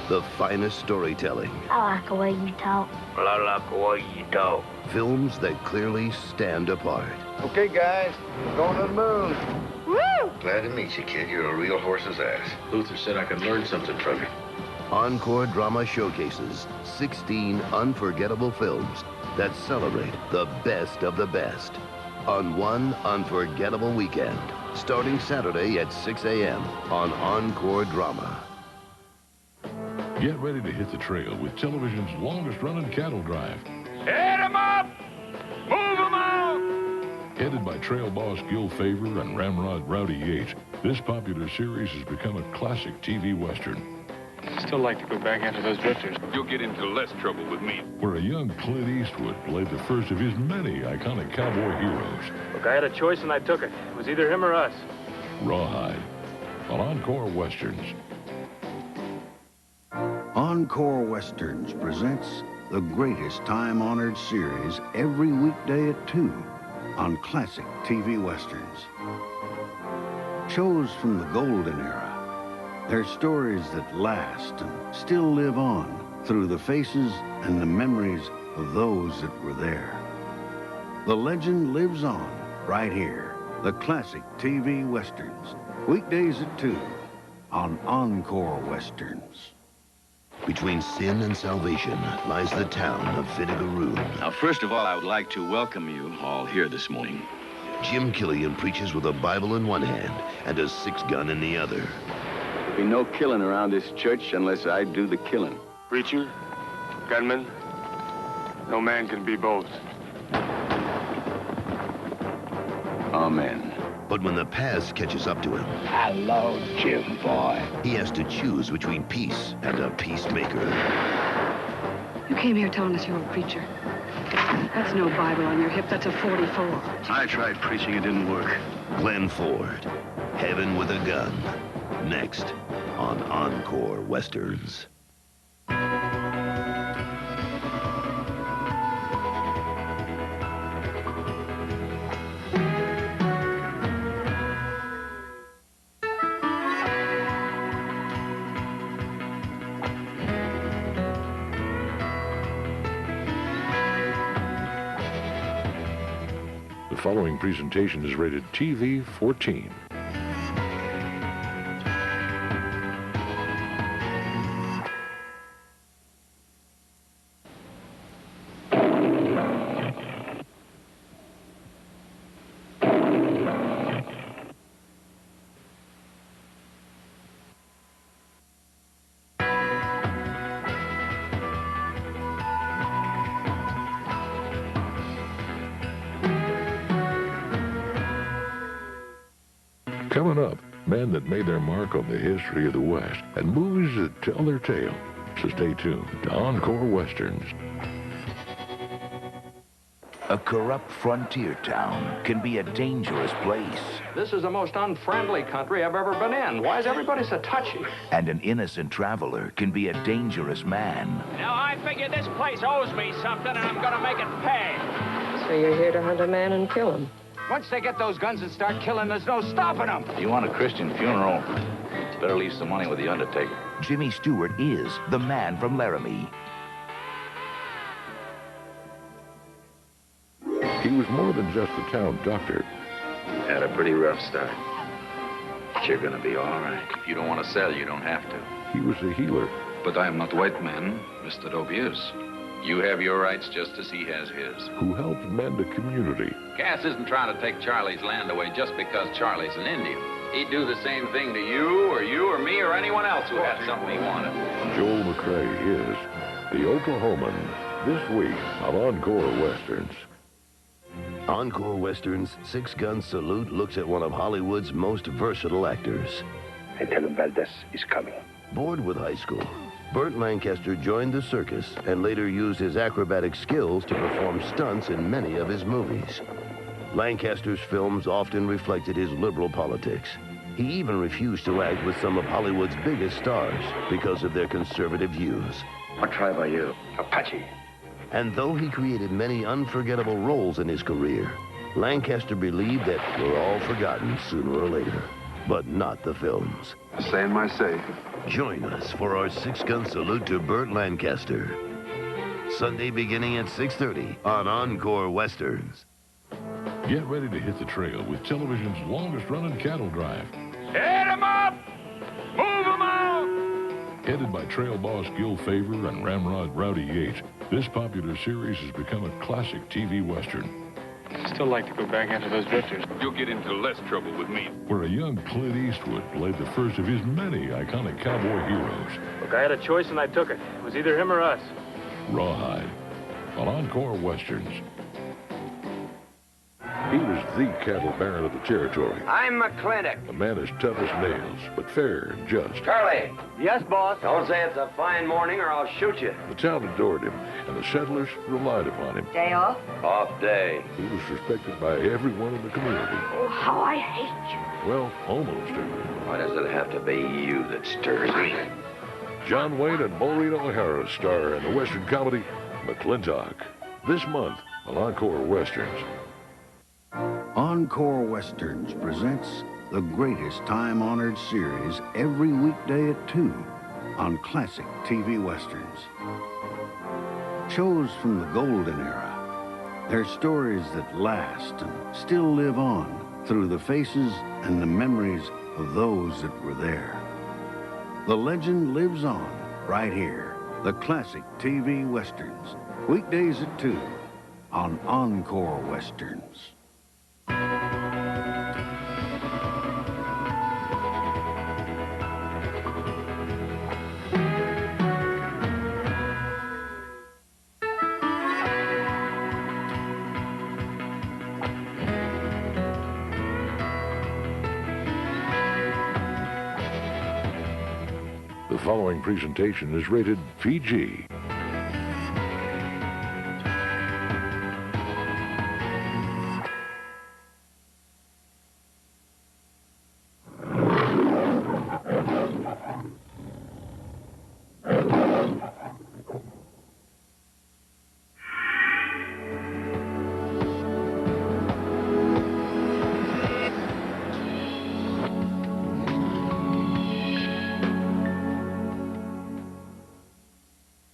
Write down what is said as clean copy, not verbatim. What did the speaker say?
the finest storytelling. I like the way you talk. Well, I like the way you talk. Films that clearly stand apart. Okay, guys, we're going to the moon. Woo! Glad to meet you, kid. You're a real horse's ass. Luther said I could learn something from you. Encore Drama showcases 16 unforgettable films that celebrate the best of the best on one unforgettable weekend, starting Saturday at 6 a.m. on Encore Drama. Get ready to hit the trail with television's longest-running cattle drive. Hit 'em up! Move 'em out! Headed by trail boss Gil Favor and Ramrod Rowdy Yates, this popular series has become a classic TV Western. Still like to go back after those drifters. You'll get into less trouble with me. Where a young Clint Eastwood played the first of his many iconic cowboy heroes. Look, I had a choice and I took it. It was either him or us. Rawhide on Encore Westerns. Encore Westerns presents the greatest time-honored series every weekday at 2 on classic TV Westerns. Shows from the golden era. They're stories that last and still live on through the faces and the memories of those that were there. The legend lives on right here. The classic TV Westerns. Weekdays at 2 on Encore Westerns. Between sin and salvation lies the town of Vinegaroo. Now, first of all, I would like to welcome you all here this morning. Jim Killian preaches with a Bible in one hand and a 6-gun in the other. There'll be no killing around this church unless I do the killing. Preacher, gunman, no man can be both. Amen. But when the past catches up to him, Hello, Jim boy. he has to choose between peace and a peacemaker. You came here telling us you were a preacher. That's no Bible on your hip, that's a 44. I tried preaching, it didn't work. Glenn Ford, Heaven with a Gun, next on Encore Westerns. The following presentation is rated TV 14. Coming up, men that made their mark on the history of the West and movies that tell their tale. So stay tuned to Encore Westerns. A corrupt frontier town can be a dangerous place. This is the most unfriendly country I've ever been in. Why is everybody so touchy? And an innocent traveler can be a dangerous man. Now, I figure this place owes me something, and I'm gonna make it pay. So you're here to hunt a man and kill him? Once they get those guns and start killing, there's no stopping them. You want a Christian funeral? Better leave some money with the undertaker. Jimmy Stewart is the man from Laramie. He was more than just a town doctor. Had a pretty rough start. But you're gonna be all right. If you don't want to sell, you don't have to. He was a healer. But I am not white man, Mr. Dobius. You have your rights just as he has his. Who helped mend a community. Cass isn't trying to take Charlie's land away just because Charlie's an Indian. He'd do the same thing to you or me or anyone else who had something he wanted. Joel McRae is the Oklahoman this week on Encore Westerns. Encore Westerns' 6-Gun Salute looks at one of Hollywood's most versatile actors. I tell him Valdez is coming. Bored with high school, Burt Lancaster joined the circus and later used his acrobatic skills to perform stunts in many of his movies. Lancaster's films often reflected his liberal politics. He even refused to act with some of Hollywood's biggest stars because of their conservative views. What tribe are you? Apache. And though he created many unforgettable roles in his career, Lancaster believed that we're all forgotten sooner or later. but not the films. Stay in my safe. Join us for our six-gun salute to Burt Lancaster. Sunday beginning at 6:30 on Encore Westerns. Get ready to hit the trail with television's longest-running cattle drive. Hit 'em up! Move 'em out! Headed by trail boss Gil Favor and Ramrod Rowdy Yates, this popular series has become a classic TV Western. I'd still like to go back after those drifters. You'll get into less trouble with me. Where a young Clint Eastwood played the first of his many iconic cowboy heroes. Look, I had a choice and I took it. It was either him or us. Rawhide on Encore Westerns. He was the cattle baron of the territory. I'm McClintock. A man as tough as nails, but fair and just. Charlie. Yes, boss. Don't say it's a fine morning or I'll shoot you. The town adored him, and the settlers relied upon him. Day off? Off day. He was respected by everyone in the community. Oh, how I hate you. Well, almost everyone. Why does it have to be you that stirs me? John Wayne and Maureen O'Hara star in the Western comedy McClintock. This month on Encore Westerns. Encore Westerns presents the greatest time-honored series every weekday at 2 on classic TV Westerns. Shows from the golden era. They're stories that last and still live on through the faces and the memories of those that were there. The legend lives on right here. The classic TV Westerns. Weekdays at 2 on Encore Westerns. The following presentation is rated PG.